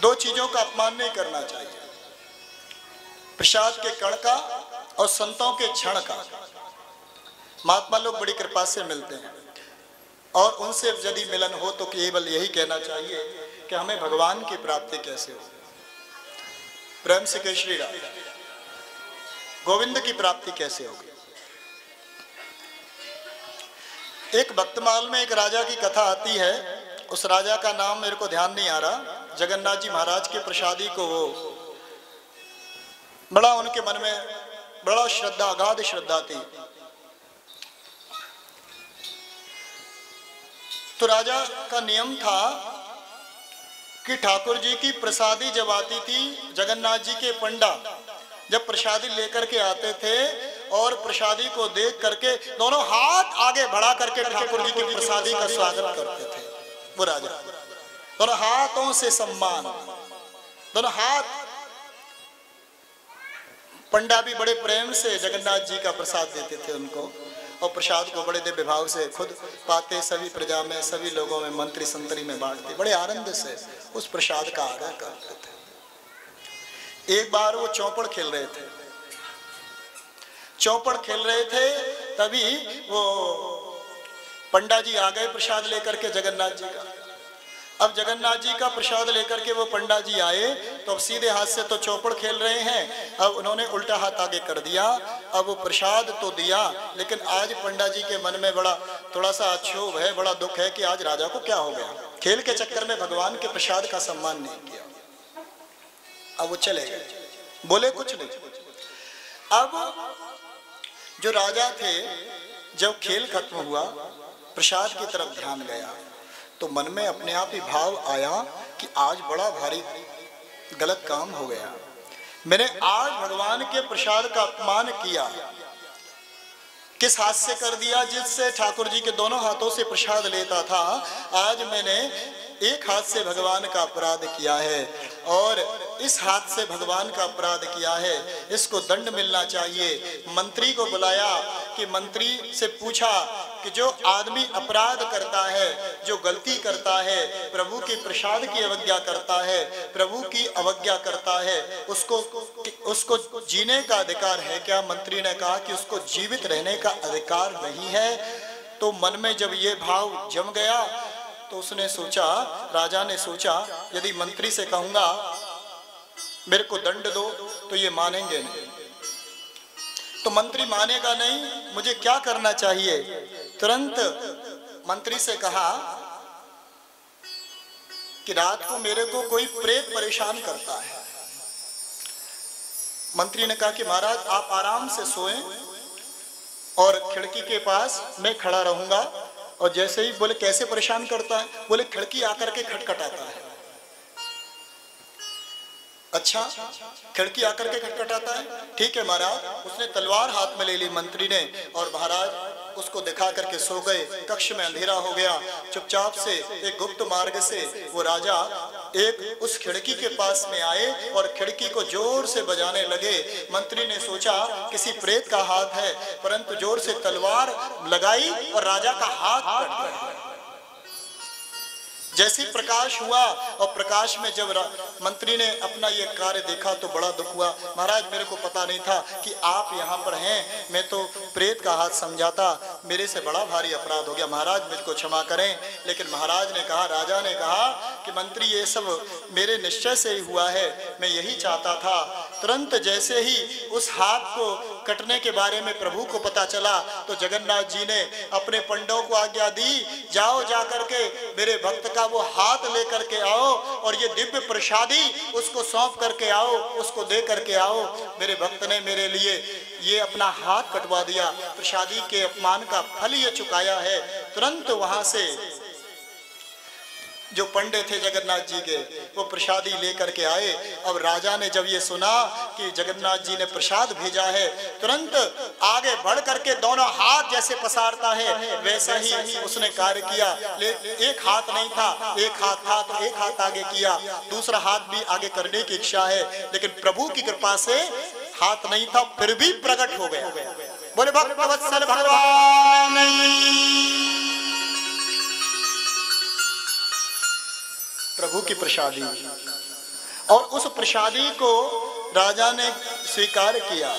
दो चीजों का अपमान नहीं करना चाहिए, प्रसाद के कण का और संतों के क्षण का। महात्मा लोग बड़ी कृपा से मिलते हैं और उनसे यदि मिलन हो तो केवल यही कहना चाहिए कि हमें भगवान की प्राप्ति कैसे हो। प्रेम से कह श्री राम, गोविंद की प्राप्ति कैसे होगी। एक भक्तमाल में एक राजा की कथा आती है। उस राजा का नाम मेरे को ध्यान नहीं आ रहा। जगन्नाथ जी महाराज के प्रसादी को वो बड़ा, उनके मन में बड़ा श्रद्धा, अगाध श्रद्धा थी। तो राजा का नियम था कि ठाकुर जी की प्रसादी जब आती थी, जगन्नाथ जी के पंडा जब प्रसादी लेकर के आते थे और प्रसादी को देख करके दोनों हाथ आगे बढ़ा करके ठाकुर जी की प्रसादी का स्वागत करते थे। वो राजा दोनों हाथों से सम्मान, दोनों हाथ। पंडा भी बड़े प्रेम से जगन्नाथ जी का प्रसाद देते थे उनको, और प्रसाद को बड़े दिव्य भाव से खुद पाते, सभी प्रजा में, सभी लोगों में, मंत्री संतरी में बांटते, बड़े आनंद से उस प्रसाद का आदर करते थे। एक बार वो चौपड़ खेल रहे थे, चौपड़ खेल रहे थे, तभी वो पंडा जी आ गए प्रसाद लेकर के जगन्नाथ जी का। अब जगन्नाथ जी का प्रसाद लेकर के वो पंडा जी आए तो अब सीधे हाथ से तो चौपड़ खेल रहे हैं, अब उन्होंने उल्टा हाथ आगे कर दिया। अब वो प्रसाद तो दिया, लेकिन आज पंडा जी के मन में बड़ा थोड़ा सा क्षोभ है, बड़ा दुख है कि आज राजा को क्या हो गया। खेल के चक्कर में भगवान के प्रसाद का सम्मान नहीं किया। अब वो चले गए, बोले कुछ नहीं। अब जो राजा थे, जब खेल खत्म हुआ, प्रसाद की तरफ ध्यान गया तो मन में अपने आप ही भाव आया कि आज बड़ा भारी गलत काम हो गया। मैंने आज भगवान के प्रसाद का अपमान किया। किस हाथ से कर दिया? जिससे ठाकुर जी के दोनों हाथों से प्रसाद लेता था, आज मैंने एक हाथ से भगवान का अपराध किया है और इस हाथ से भगवान का अपराध किया है, इसको दंड मिलना चाहिए। मंत्री को बुलाया कि मंत्री से पूछा कि जो आदमी अपराध करता है, जो गलती करता है, प्रभु के प्रसाद की अवज्ञा करता है, प्रभु की अवज्ञा करता है, उसको जीने का अधिकार है क्या? मंत्री ने कहा कि उसको जीवित रहने का अधिकार नहीं है। तो मन में जब ये भाव जम गया तो उसने सोचा, राजा ने सोचा, यदि मंत्री से कहूंगा मेरे को दंड दो तो ये मानेंगे नहीं, तो मंत्री मानेगा नहीं, मुझे क्या करना चाहिए? तुरंत मंत्री से कहा कि रात को मेरे को कोई प्रेत परेशान करता है। मंत्री ने कहा कि महाराज आप आराम से सोएं और खिड़की के पास मैं खड़ा रहूंगा। और जैसे ही बोले कैसे परेशान करता है? बोले खिड़की आकर के खटखटाता है। अच्छा, खिड़की आकर के खटखटाता है, ठीक है महाराज। उसने तलवार हाथ में ले ली मंत्री ने और महाराज उसको दिखा करके सो गए। कक्ष में अंधेरा हो गया। चुपचाप से एक गुप्त मार्ग से वो राजा एक उस खिड़की के पास में आए और खिड़की को जोर से बजाने लगे। मंत्री ने सोचा किसी प्रेत का हाथ है, परंतु जोर से तलवार लगाई और राजा का हाथ कट गया। जैसे प्रकाश हुआ और प्रकाश में जब मंत्री ने अपना ये कार्य देखा तो बड़ा दुख हुआ। महाराज मेरे को पता नहीं था कि आप यहाँ पर हैं, मैं तो प्रेत का हाथ समझाता, मेरे से बड़ा भारी अपराध हो गया, महाराज मुझको क्षमा करें। लेकिन महाराज ने कहा, राजा ने कहा कि मंत्री ये सब मेरे निश्चय से ही हुआ है, मैं यही चाहता था। तुरंत जैसे ही उस हाथ को कटने के बारे में प्रभु को पता चला तो जगन्नाथ जी ने अपने पंडों को आज्ञा दी, जाओ जा करके मेरे भक्त का वो हाथ लेकर के आओ और ये दिव्य प्रसादी उसको सौंप करके आओ, उसको दे करके आओ। मेरे भक्त ने मेरे लिए ये अपना हाथ कटवा दिया, प्रसादी के अपमान का फल ये चुकाया है। तुरंत वहां से जो पंडे थे जगन्नाथ जी के, वो प्रसादी लेकर के आए। अब राजा ने जब ये सुना कि जगन्नाथ जी ने प्रसाद भेजा है, तुरंत आगे बढ़ करके दोनों हाथ जैसे पसारता है वैसा ही उसने कार्य किया। एक हाथ नहीं था, एक हाथ था तो एक हाथ आगे किया, दूसरा हाथ भी आगे करने की इच्छा है, लेकिन प्रभु की कृपा से हाथ नहीं था फिर भी प्रकट हो गया। बोले भक्तवत्सल भगवान, प्रभु की प्रसादी और उस प्रसादी को राजा ने स्वीकार किया।